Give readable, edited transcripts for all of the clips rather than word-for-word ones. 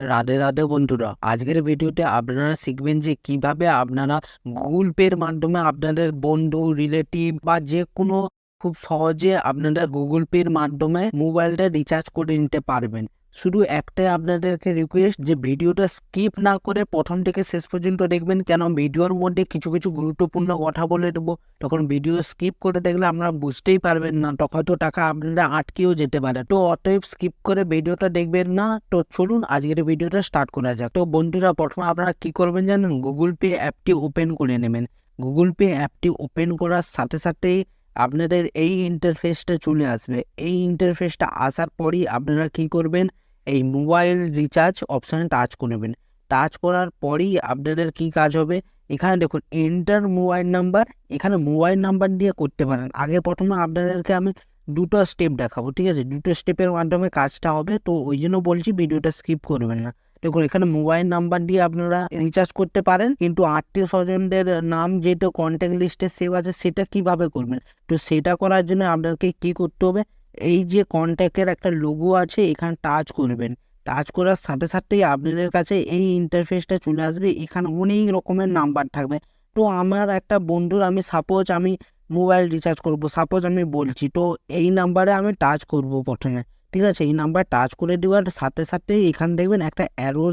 রাধে রাধে বন্ধুরা, আজকের ভিডিওতে আপনারা শিখবেন যে কিভাবে আপনারা গুগল পের মাধ্যমে আপনাদের বন্ধু রিলেটিভ বা যে কোনো খুব সহজে আপনারা গুগল পের মাধ্যমে মোবাইলটা রিচার্জ করে নিতে পারবেন। শুধু একটাই আপনাদেরকে রিকোয়েস্ট যে ভিডিওটা স্কিপ না করে প্রথম থেকে শেষ পর্যন্ত দেখবেন, কেন ভিডিওর মধ্যে কিছু কিছু গুরুত্বপূর্ণ কথা বলে দেবো। তখন ভিডিও স্কিপ করে দেখলে আপনারা বুঝতেই পারবেন না, তখন হয়তো টাকা আপনারা আটকেও যেতে পারে। তো অতএব স্কিপ করে ভিডিওটা দেখবেন না। তো চলুন আজকের ভিডিওটা স্টার্ট করা যাক। তো বন্ধুরা, প্রথমে আপনারা কি করবেন জানেন? গুগল পে অ্যাপটি ওপেন করে নেবেন। গুগল পে অ্যাপটি ওপেন করার সাথে সাথেই আপনাদের এই ইন্টারফেসটা চলে আসবে। এই ইন্টারফেসটা আসার পরই আপনারা কি করবেন, এই মোবাইল রিচার্জ অপশানে টাচ করবেন। টাচ করার পরই আপনাদের কি কাজ হবে, এখানে দেখুন এন্টার মোবাইল নাম্বার, এখানে মোবাইল নাম্বার দিয়ে করতে পারেন। আগে প্রথমে আপনাদেরকে আমি দুটো স্টেপ দেখাবো, ঠিক আছে? দুটো স্টেপের মাধ্যমে কাজটা হবে, তো ওই জন্য বলছি ভিডিওটা স্কিপ করবেন না। দেখুন এখানে মোবাইল নাম্বার দিয়ে আপনারা রিচার্জ করতে পারেন, কিন্তু আত্মীয় স্বজনদের নাম যেটা কন্ট্যাক্ট লিস্টে সেভ আছে সেটা কিভাবে করবেন? তো সেটা করার জন্য আপনাকে কি করতে হবে, এই যে কন্ট্যাক্টের একটা লোগো আছে এখানে টাচ করবেন। টাচ করার সাথে সাথেই আপনাদের কাছে এই ইন্টারফেসটা চলে আসবে। এখানে অনেক রকমের নাম্বার থাকবে। তো আমার একটা বন্ধুর আমি সাপোজ আমি মোবাইল রিচার্জ করব, সাপোজ আমি বলছি, তো এই নাম্বারে আমি টাচ করব প্রথমে, ঠিক আছে? এই নাম্বার টাচ করে দেওয়ার সাথে সাথে এখানে দেখবেন একটা অ্যারো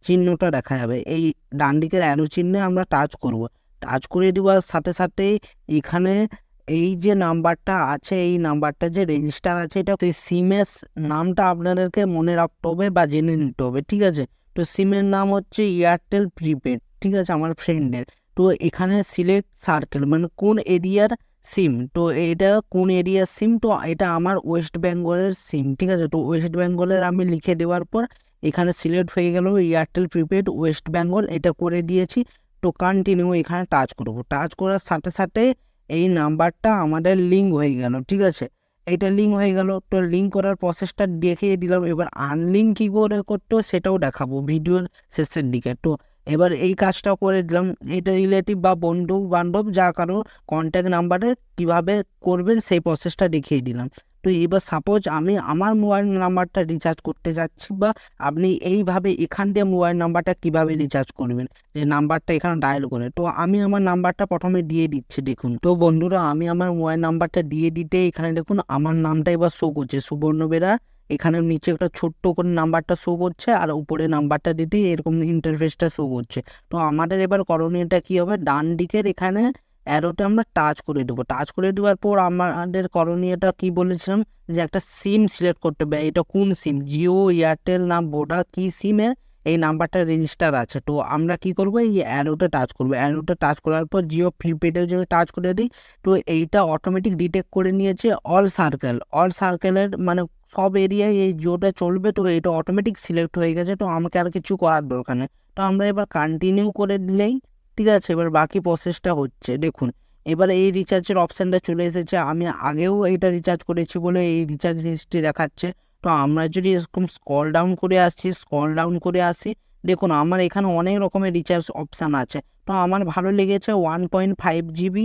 চিহ্নটা দেখা যাবে। এই ডান দিকের অ্যারো চিহ্নে আমরা টাচ করব। টাচ করে দেওয়ার সাথে সাথেই এখানে এই যে নাম্বারটা আছে, এই নাম্বারটা যে রেজিস্টার আছে, এটা সেই সিমের নামটা আপনাদেরকে মনে রাখতে হবে বা জেনে নিতে হবে, ঠিক আছে? তো সিমের নাম হচ্ছে এয়ারটেল প্রিপেড, ঠিক আছে, আমার ফ্রেন্ডের। তো এখানে সিলেক্ট সার্কেল মানে কোন এরিয়ার সিম, তো এটা কোন এরিয়ার সিম, তো এটা আমার ওয়েস্ট বেঙ্গলের সিম, ঠিক আছে? তো ওয়েস্ট বেঙ্গলের আমি লিখে দেওয়ার পর এখানে সিলেক্ট হয়ে গেল এয়ারটেল প্রিপেড ওয়েস্ট বেঙ্গল, এটা করে দিয়েছি। তো কন্টিনিউ এখানে টাচ করব। টাচ করার সাথে সাথে এই নাম্বারটা আমাদের লিঙ্ক হয়ে গেল, ঠিক আছে? এইটা লিঙ্ক হয়ে গেল। তো লিঙ্ক করার প্রসেসটা দেখিয়ে দিলাম। এবার আনলিঙ্ক কী করে করতে হয় সেটাও দেখাবো ভিডিওর শেষের দিকে। তো এবার এই কাজটা করে দিলাম। এটা রিলেটিভ বা বন্ধু বান্ধব যা কারো কন্ট্যাক্ট নাম্বারে কিভাবে করবেন সেই প্রসেসটা দেখিয়ে দিলাম। তো এবার সাপোজ আমি আমার মোবাইল নাম্বারটা রিচার্জ করতে যাচ্ছি, বা আপনি এইভাবে এখান দিয়ে মোবাইল নাম্বারটা কিভাবে রিচার্জ করবেন, যে নাম্বারটা এখানে ডায়াল করে। তো আমি আমার নাম্বারটা প্রথমে দিয়ে দিচ্ছি, দেখুন। তো বন্ধুরা, আমি আমার মোবাইল নাম্বারটা দিয়ে দিতে এখানে দেখুন আমার নামটা এবার শো করছে, সুবর্ণ বেরা। এখানে নিচে একটা ছোট্ট করে নাম্বারটা শো করছে, আর উপরে নাম্বারটা দিতেই এরকম ইন্টারফেসটা শো করছে। তো আমাদের এবার করণীয়টা কি হবে, ডান দিকের এখানে অ্যারোতে আমরা টাচ করে দেবো। টাচ করে দেওয়ার পর আমাদের করণীয়টা কি বলেছিলাম, যে একটা সিম সিলেক্ট করতে হবে। এটা কোন সিম, জিও, এয়ারটেল না ভোডা, কি সিমের এই নাম্বারটা রেজিস্টার আছে। তো আমরা কি করব, এই অ্যারোটা টাচ করবো। অ্যারোটা টাচ করার পর জিও প্রিপেডের জন্য টাচ করে দিই। তো এইটা অটোমেটিক ডিটেক্ট করে নিয়েছে অল সার্কেল। অল সার্কেলের মানে সব এরিয়ায় এই জিওটা চলবে। তো এটা অটোমেটিক সিলেক্ট হয়ে গেছে, তো আমাকে আর কিছু করার দরকার নেই। তো আমরা এবার কন্টিনিউ করে দিলেই, ঠিক আছে? এবার বাকি প্রসেসটা হচ্ছে, দেখুন এবার এই রিচার্জের অপশানটা চলে এসেছে। আমি আগেও এইটা রিচার্জ করেছি বলে এই রিচার্জ হিস্ট্রি দেখাচ্ছে। তো আমরা যদি এরকম স্ক্রল ডাউন করে আসি, দেখুন আমার এখানে অনেক রকমের রিচার্জ অপশান আছে। তো আমার ভালো লেগেছে 1.5 GB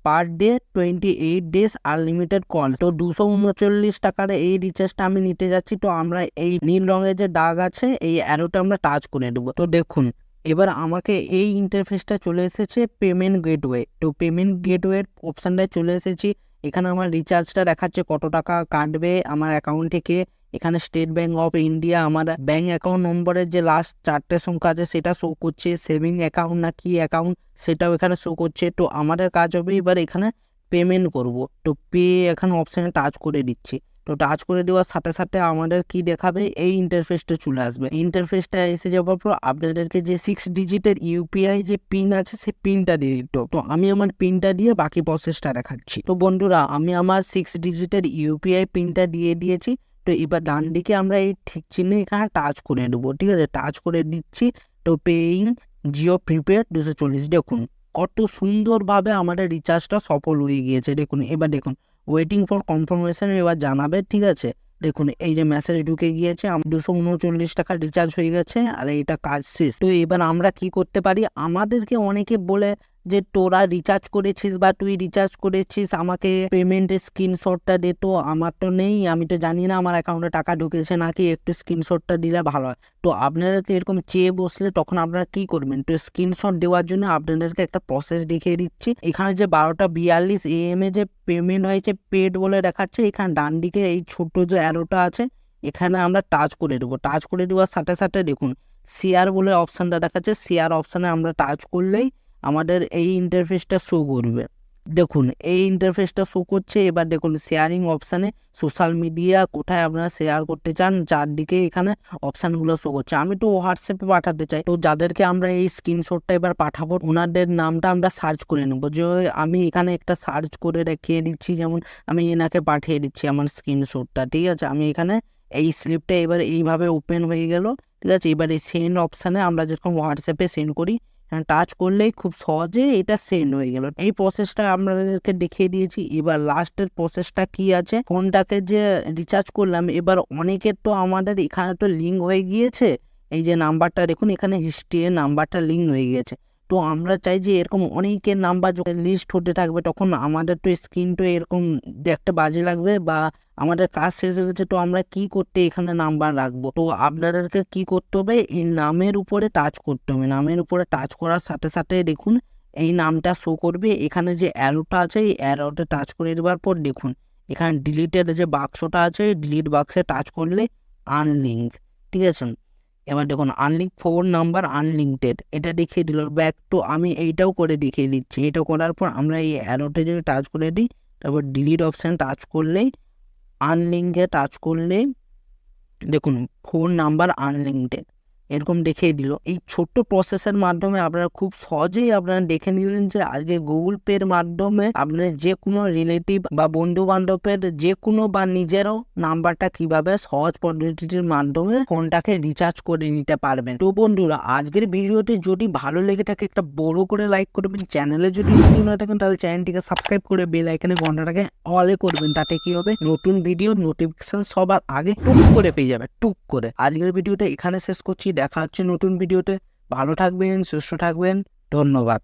per day, 28 days unlimited call. তো 239 টাকার এই রিচার্জটা আমি নিতে যাচ্ছি। তো আমরা এই নীল রঙের যে দাগ আছে এই অ্যারোটা আমরা টাচ করে দেবো। তো দেখুন এবার আমাকে এই ইন্টারফেসটা চলে এসেছে পেমেন্ট গেটওয়ে। তো পেমেন্ট গেটওয়ের অপশানটায় চলে এসেছি। এখানে আমার রিচার্জটা দেখাচ্ছে কত টাকা কাটবে আমার অ্যাকাউন্ট থেকে। এখানে স্টেট ব্যাঙ্ক অফ ইন্ডিয়া আমার ব্যাঙ্ক অ্যাকাউন্ট নম্বরের যে লাস্ট 4টে সংখ্যা আছে সেটা শো করছে। সেভিং অ্যাকাউন্ট না কি অ্যাকাউন্ট সেটাও এখানে শো করছে। তো আমাদের কাজ হবে এবার এখানে পেমেন্ট করব। তো পে এখানে অপশানে টাচ করে দিচ্ছি। তো টাচ করে দেওয়ার সাথে সাথে আমাদের কি দেখাবে, এই ইন্টারফেসটা চলে আসবে। ইন্টারফেসটা এসে যাওয়ার পর আপনাদেরকে যে 6 ডিজিটের ইউপিআই যে পিন আছে সেই পিনটা দিয়ে দিত। তো আমি আমার পিনটা দিয়ে বাকি প্রসেসটা দেখাচ্ছি। তো বন্ধুরা, আমি আমার 6 ডিজিটের ইউপিআই পিনটা দিয়ে দিয়েছি। তো এবার ডান দিকে আমরা এই ঠিক চিহ্নে এখানে টাচ করে দেবো, ঠিক আছে? টাচ করে দিচ্ছি। তো পেইং জিও প্রিপেড 240, দেখুন কত সুন্দরভাবে আমাদের রিচার্জটা সফল হয়ে গিয়েছে। দেখুন এবার দেখুন ওয়েটিং ফর কনফার্মেশন, এবার জানাবে, ঠিক আছে? দেখুন এই যে মেসেজ ঢুকে গিয়েছে, 239 টাকা রিচার্জ হয়ে গেছে আর এইটা কাজ শেষ। তো এবার আমরা কি করতে পারি, আমাদেরকে অনেকে বলে যে তোরা রিচার্জ করেছিস বা তুই রিচার্জ করেছিস, আমাকে পেমেন্টের স্ক্রিনশটটা দে। তো আমার তো নেই, আমি তো জানি না আমার অ্যাকাউন্টে টাকা ঢুকেছে নাকি, একটু স্ক্রিনশটটা দিলে ভালো হয়। তো আপনাদেরকে এরকম চেয়ে বসলে তখন আপনারা কি করবেন, তো স্ক্রিনশট দেওয়ার জন্য আপনাদেরকে একটা প্রসেস দেখিয়ে দিচ্ছি। এখানে যে 12:42 AM যে পেমেন্ট হয়েছে পেড বলে দেখাচ্ছে, এখানে ডান দিকে এই ছোট যে অ্যারোটা আছে এখানে আমরা টাচ করে দেবো। টাচ করে দেওয়ার সাথে সাথে দেখুন শেয়ার বলে অপশানটা দেখাচ্ছে, শেয়ার অপশানে আমরা টাচ করলেই আমাদের এই ইন্টারফেসটা শো করবে। দেখুন এই ইন্টারফেসটা শো করছে। এবার দেখুন শেয়ারিং অপশানে সোশ্যাল মিডিয়া কোথায় আপনারা শেয়ার করতে চান, চারদিকে এখানে অপশানগুলো শো করছে। আমি তো হোয়াটসঅ্যাপে পাঠাতে চাই, তো যাদেরকে আমরা এই স্ক্রিনশটটা এবার পাঠাবো ওনাদের নামটা আমরা সার্চ করে নেব। যে আমি এখানে একটা সার্চ করে রেখে দিচ্ছি, যেমন আমি এনাকে পাঠিয়ে দিচ্ছি আমার স্ক্রিনশটটা, ঠিক আছে। আমি এখানে এই স্লিপটা এবার এইভাবে ওপেন হয়ে গেল, ঠিক আছে। এবার এই সেন্ড অপশানে আমরা যেরকম হোয়াটসঅ্যাপে সেন্ড করি টাচ করলেই খুব সহজে এটা সেন্ড হয়ে গেল। এই প্রসেসটা আপনাদেরকে দেখিয়ে দিয়েছি। এবার লাস্টের প্রসেসটা কি আছে, ফোনটাকে যে রিচার্জ করলাম, এবার অনেকের তো আমাদের এখানে তো লিঙ্ক হয়ে গিয়েছে, এই যে নাম্বারটা দেখুন এখানে হিস্ট্রি এর নাম্বারটা লিঙ্ক হয়ে গিয়েছে। তো আমরা চাই যে এরকম অনেকের নাম্বার যখন লিস্ট হতে থাকবে তখন আমাদের তো স্ক্রিনটা এরকম দেখতে বাজে লাগবে বা আমাদের কাজ শেষ হয়ে গেছে, তো আমরা কি করতে এখানে নাম্বার রাখবো। তো আপনাদেরকে কি করতে হবে, এই নামের উপরে টাচ করতে হবে। নামের উপরে টাচ করার সাথে সাথে দেখুন এই নামটা শো করবে। এখানে যে অ্যারোটা আছে এই অ্যারোতে টাচ করে দেওয়ার পর দেখুন এখানে ডিলিটের যে বাক্সটা আছে ডিলিট বাক্সে টাচ করলে আনলিঙ্ক, ঠিক আছে। এবার দেখুন আনলিঙ্ক ফোন নাম্বার আনলিমিটেড এটা দেখিয়ে দিল। ব্যাক টু আমি এইটাও করে দেখিয়ে দিচ্ছি। এটা করার পর আমরা এই অ্যারোতে যদি টাচ করে দিই, তারপর ডিলিট অপশান টাচ করলেই আনলিঙ্কে টাচ করলে দেখুন ফোন নাম্বার আনলিমিটেড এরকম দেখিয়ে দিল। এই ছোট্ট প্রসেসের মাধ্যমে আপনারা খুব সহজেই আপনারা দেখে নিলেন যে আজকে গুগল পের মাধ্যমে আপনার যে কোনো রিলেটিভ বা বন্ধু বান্ধবের যে কোনো বা নিজেরও নাম্বারটা কিভাবে সহজ পদ্ধতির মাধ্যমে ফোনটাকে রিচার্জ করে নিতে পারবেন। তো বন্ধুরা আজকের ভিডিওতে যদি ভালো লেগে থাকে একটা বড় করে লাইক করবেন, চ্যানেলে যদি নতুন হয়ে থাকেন তাহলে চ্যানেলটিকে সাবস্ক্রাইব করে বেল আইকনে ঘন্টাটাকে অলে করবেন। তাতে কি হবে, নতুন ভিডিও নোটিফিকেশন সবার আগে টুক করে পেয়ে যাবে, টুক করে। আজকের ভিডিওটা এখানে শেষ করছি, দেখা হচ্ছে নতুন ভিডিওতে। ভালো থাকবেন, সুস্থ থাকবেন, ধন্যবাদ।